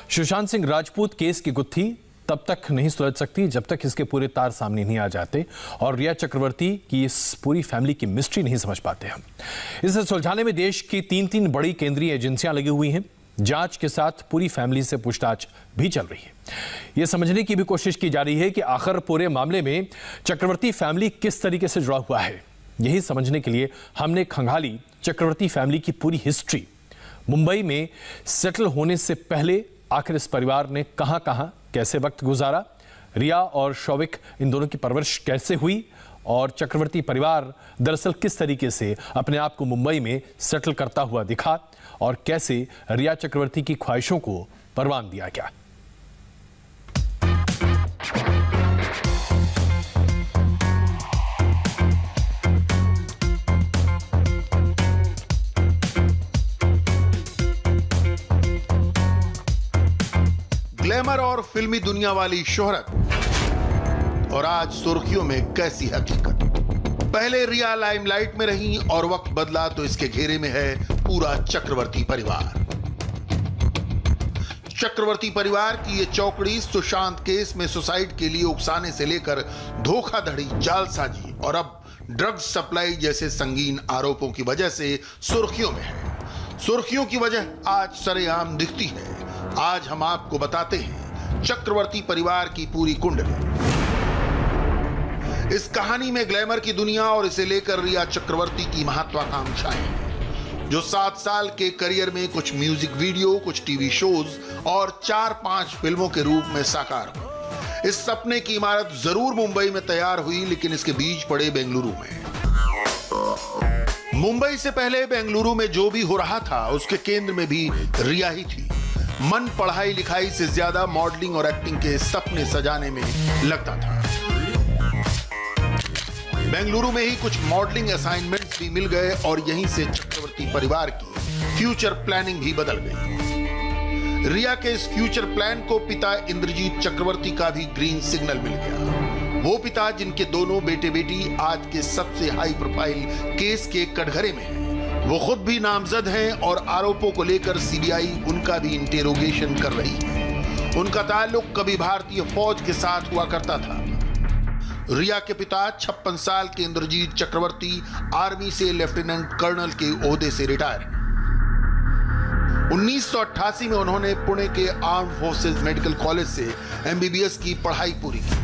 Sushant Singh Rajput case की गुत्थी तब तक नहीं सुलझ सकती जब तक इसके पूरे तार सामने नहीं आ जाते और रिया चक्रवर्ती की इस पूरी फैमिली की मिस्ट्री नहीं समझ पाते हम। इसे सुलझाने में देश की तीन बड़ी केंद्रीय एजेंसियां लगी हुई हैं। जांच के साथ पूरी फैमिली से पूछताछ भी चल रही है। यह समझने की भी कोशिश की जा रही है कि आखिर पूरे मामले में चक्रवर्ती फैमिली किस तरीके से जुड़ा हुआ है। यही समझने के लिए हमने खंगाली चक्रवर्ती फैमिली की पूरी हिस्ट्री। मुंबई में सेटल होने से पहले आखिर इस परिवार ने कहां कैसे वक्त गुजारा, रिया और शौविक इन दोनों की परवरिश कैसे हुई और चक्रवर्ती परिवार दरअसल किस तरीके से अपने आप को मुंबई में सेटल करता हुआ दिखा और कैसे रिया चक्रवर्ती की ख्वाहिशों को परवान दिया गया। ग्लैमर और फिल्मी दुनिया वाली शोहरत और आज सुर्खियों में कैसी हकीकत। पहले रिया लाइमलाइट में रही और वक्त बदला तो इसके घेरे में है पूरा चक्रवर्ती परिवार। चक्रवर्ती परिवार की ये चौकड़ी सुशांत केस में सुसाइड के लिए उकसाने से लेकर धोखाधड़ी, जालसाजी और अब ड्रग्स सप्लाई जैसे संगीन आरोपों की वजह से सुर्खियों में है। सुर्खियों की वजह आज सरेआम दिखती है। आज हम आपको बताते हैं चक्रवर्ती परिवार की पूरी कुंडली। इस कहानी में ग्लैमर की दुनिया और इसे लेकर रिया चक्रवर्ती की महत्वाकांक्षाएं जो 7 साल के करियर में कुछ म्यूजिक वीडियो, कुछ टीवी शोज और 4-5 फिल्मों के रूप में साकार हुई। इस सपने की इमारत जरूर मुंबई में तैयार हुई, लेकिन इसके बीज पड़े बेंगलुरु में। मुंबई से पहले बेंगलुरु में जो भी हो रहा था उसके केंद्र में भी रिया ही थी। मन पढ़ाई लिखाई से ज्यादा मॉडलिंग और एक्टिंग के सपने सजाने में लगता था। बेंगलुरु में ही कुछ मॉडलिंग असाइनमेंट्स भी मिल गए और यहीं से चक्रवर्ती परिवार की फ्यूचर प्लानिंग भी बदल गई। रिया के इस फ्यूचर प्लान को पिता इंद्रजीत चक्रवर्ती का भी ग्रीन सिग्नल मिल गया। वो पिता जिनके दोनों बेटे बेटी आज के सबसे हाई प्रोफाइल केस के कटघरे में हैं। वो खुद भी नामजद हैं और आरोपों को लेकर सीबीआई उनका भी इंटेरोगेशन कर रही है। उनका ताल्लुक कभी भारतीय फौज के साथ हुआ करता था। रिया के पिता 56 साल के इंद्रजीत चक्रवर्ती आर्मी से लेफ्टिनेंट कर्नल के ओहदे से रिटायर हैं। 1988 में उन्होंने पुणे के आर्म्ड फोर्सेज मेडिकल कॉलेज से एमबीबीएस की पढ़ाई पूरी की।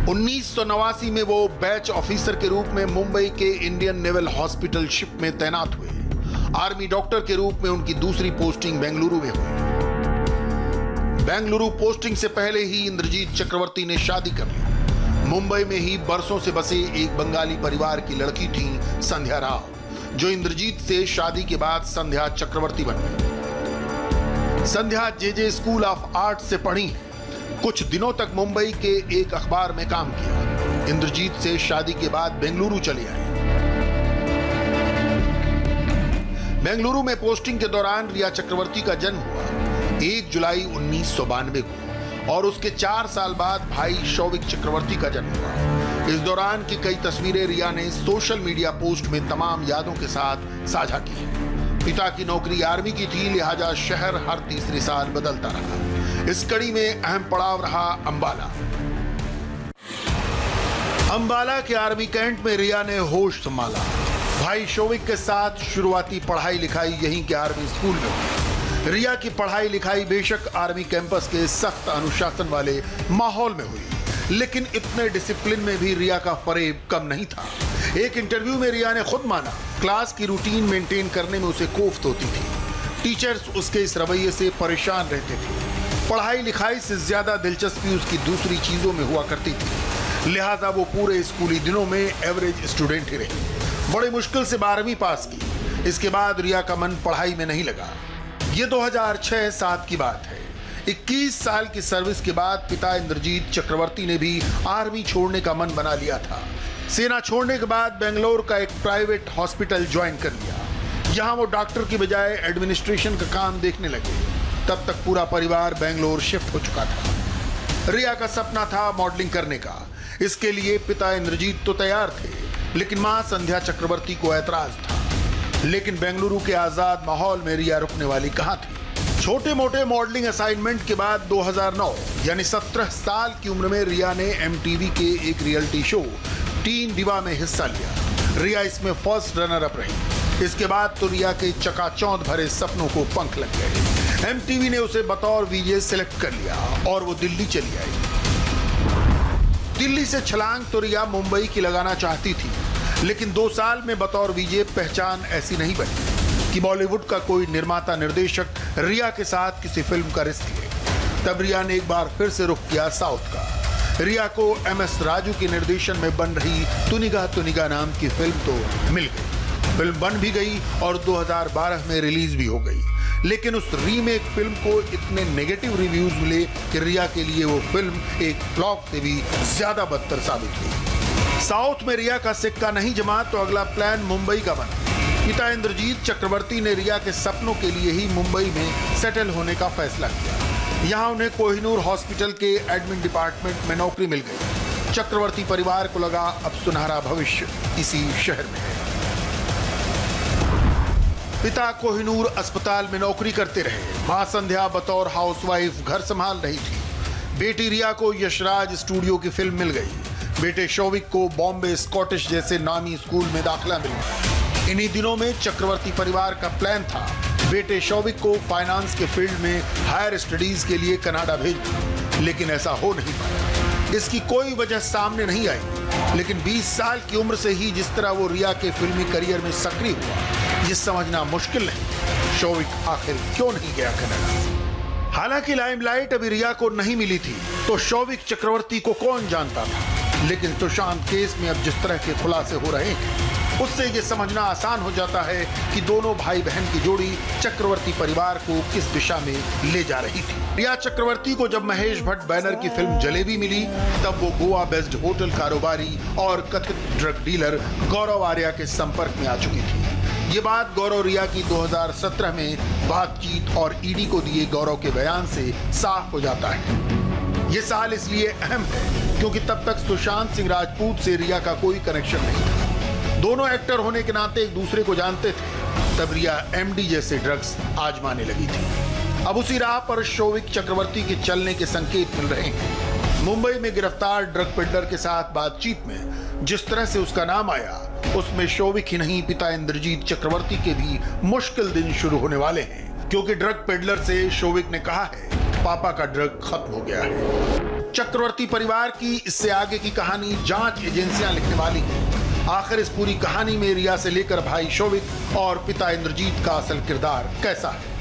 1989 में वो बैच ऑफिसर के रूप में मुंबई के इंडियन नेवल हॉस्पिटल शिप में तैनात हुए। आर्मी डॉक्टर के रूप में उनकी दूसरी पोस्टिंग बेंगलुरु में हुई। बेंगलुरु पोस्टिंग से पहले ही इंद्रजीत चक्रवर्ती ने शादी कर ली। मुंबई में ही बरसों से बसे एक बंगाली परिवार की लड़की थी संध्या राव, जो इंद्रजीत से शादी के बाद संध्या चक्रवर्ती बन गई। संध्या जेजे स्कूल ऑफ आर्ट से पढ़ी। कुछ दिनों तक मुंबई के एक अखबार में काम किया। इंद्रजीत से शादी के बाद बेंगलुरु चले आए। बेंगलुरु में पोस्टिंग के दौरान रिया चक्रवर्ती का जन्म हुआ 1 जुलाई 1992 को और उसके 4 साल बाद भाई शौविक चक्रवर्ती का जन्म हुआ। इस दौरान की कई तस्वीरें रिया ने सोशल मीडिया पोस्ट में तमाम यादों के साथ साझा की। पिता की नौकरी आर्मी की थी, लिहाजा शहर हर तीसरे साल बदलता रहा। इस कड़ी में अहम पड़ाव रहा अंबाला। अंबाला के आर्मी कैंट में रिया ने होश संभाला। भाई शौविक के साथ शुरुआती पढ़ाई लिखाई यहीं के आर्मी स्कूल में हुई। रिया की पढ़ाई लिखाई बेशक आर्मी कैंपस के सख्त अनुशासन वाले माहौल में हुई, लेकिन इतने डिसिप्लिन में भी रिया का फरेब कम नहीं था। एक इंटरव्यू में रिया ने खुद माना क्लास की रूटीन मेंटेन करने में उसे कोफ्त होती थी। टीचर्स उसके इस रवैये से परेशान रहते थे। पढ़ाई लिखाई से ज्यादा दिलचस्पी उसकी दूसरी चीजों में हुआ करती थी, लिहाजा वो पूरे स्कूली दिनों में एवरेज स्टूडेंट ही रही। बड़ी मुश्किल से 12वीं पास की। इसके बाद रिया का मन पढ़ाई में नहीं लगा। ये 2006-07 की बात है। 21 साल की सर्विस के बाद पिता इंद्रजीत चक्रवर्ती ने भी आर्मी छोड़ने का मन बना लिया था। सेना छोड़ने के बाद बेंगलोर का एक प्राइवेट हॉस्पिटल ज्वाइन कर लिया। यहाँ वो डॉक्टर की बजाय एडमिनिस्ट्रेशन का काम देखने लगे। तब तक पूरा परिवार बेंगलोर शिफ्ट हो चुका था। रिया का सपना था मॉडलिंग करने का। इसके लिए पिता इंद्रजीत तो तैयार थे, लेकिन मां संध्या चक्रवर्ती को ऐतराज था। लेकिन बेंगलुरु के आजाद माहौल में रिया रुकने वाली कहां थी। छोटे मोटे मॉडलिंग असाइनमेंट के बाद 2009 यानी 17 साल की उम्र में रिया ने MTV के एक रियलिटी शो टीन दिवा में हिस्सा लिया। रिया इसमें फर्स्ट रनर अप रही। इसके बाद तो रिया के चकाचौंध भरे सपनों को पंख लग गए। MTV ने उसे बतौर VJ सिलेक्ट कर लिया और वो दिल्ली चली आई। दिल्ली से छलांग तो रिया मुंबई की लगाना चाहती थी, लेकिन 2 साल में बतौर VJ पहचान ऐसी नहीं बनी कि बॉलीवुड का कोई निर्माता निर्देशक रिया के साथ किसी फिल्म का रिस्क ले। तब रिया ने एक बार फिर से रुख किया साउथ का। रिया को MS राजू के निर्देशन में बन रही तुनिगा नाम की फिल्म तो मिल गई। फिल्म बन भी गई और 2012 में रिलीज भी हो गई। लेकिन उस रीमेक फिल्म को इतने नेगेटिव रिव्यूज मिले कि रिया के लिए वो फिल्म एक फ्लॉप से भी ज्यादा बदतर साबित हुई। साउथ में रिया का सिक्का नहीं जमा तो अगला प्लान मुंबई का बना। पिता इंद्रजीत चक्रवर्ती ने रिया के सपनों के लिए ही मुंबई में सेटल होने का फैसला किया। यहाँ उन्हें कोहिनूर हॉस्पिटल के एडमिन डिपार्टमेंट में नौकरी मिल गई। चक्रवर्ती परिवार को लगा अब सुनहरा भविष्य इसी शहर में है। पिता कोहिनूर अस्पताल में नौकरी करते रहे। मां संध्या बतौर हाउसवाइफ घर संभाल रही थी। बेटी रिया को यशराज स्टूडियो की फिल्म मिल गई। बेटे शौविक को बॉम्बे स्कॉटिश जैसे नामी स्कूल में दाखिला मिल गया। इन्हीं दिनों में चक्रवर्ती परिवार का प्लान था बेटे शौविक को फाइनेंस के फील्ड में हायर स्टडीज के लिए कनाडा भेजना, लेकिन ऐसा हो नहीं पाया। इसकी कोई वजह सामने नहीं आई, लेकिन 20 साल की उम्र से ही जिस तरह वो रिया के फिल्मी करियर में सक्रिय हुआ, ये समझना मुश्किल नहीं शौविक आखिर क्यों नहीं गया कनाडा। हालांकि लाइमलाइट अभी रिया को नहीं मिली थी, तो शौविक चक्रवर्ती को कौन जानता था। लेकिन सुशांत केस में अब जिस तरह के खुलासे हो रहे हैं, उससे ये समझना आसान हो जाता है कि दोनों भाई बहन की जोड़ी चक्रवर्ती परिवार को किस दिशा में ले जा रही थी। रिया चक्रवर्ती को जब महेश भट्ट बैनर की फिल्म जलेबी मिली, तब वो गोवा बेस्ड होटल कारोबारी और कथित ड्रग डीलर गौरव आर्या के संपर्क में आ चुकी थी। ये बात गौरव रिया की 2017 में बातचीत और ईडी को दिए गौरव के बयान से साफ हो जाता है। ये साल इसलिए अहम है क्योंकि तब तक सुशांत सिंह राजपूत से रिया का कोई कनेक्शन नहीं था। दोनों एक्टर होने के नाते एक दूसरे को जानते थे। तब रिया MD जैसे ड्रग्स आजमाने लगी थी। अब उसी राह पर शौविक चक्रवर्ती के चलने के संकेत मिल रहे हैं। मुंबई में गिरफ्तार ड्रग पेडलर के साथ बातचीत में जिस तरह से उसका नाम आया, उसमें शौविक ही नहीं पिता इंद्रजीत चक्रवर्ती के भी मुश्किल दिन शुरू होने वाले हैं, क्योंकि ड्रग पेडलर से शौविक ने कहा है पापा का ड्रग खत्म हो गया है। चक्रवर्ती परिवार की इससे आगे की कहानी जांच एजेंसियां लिखने वाली हैं। आखिर इस पूरी कहानी में रिया से लेकर भाई शौविक और पिता इंद्रजीत का असल किरदार कैसा है।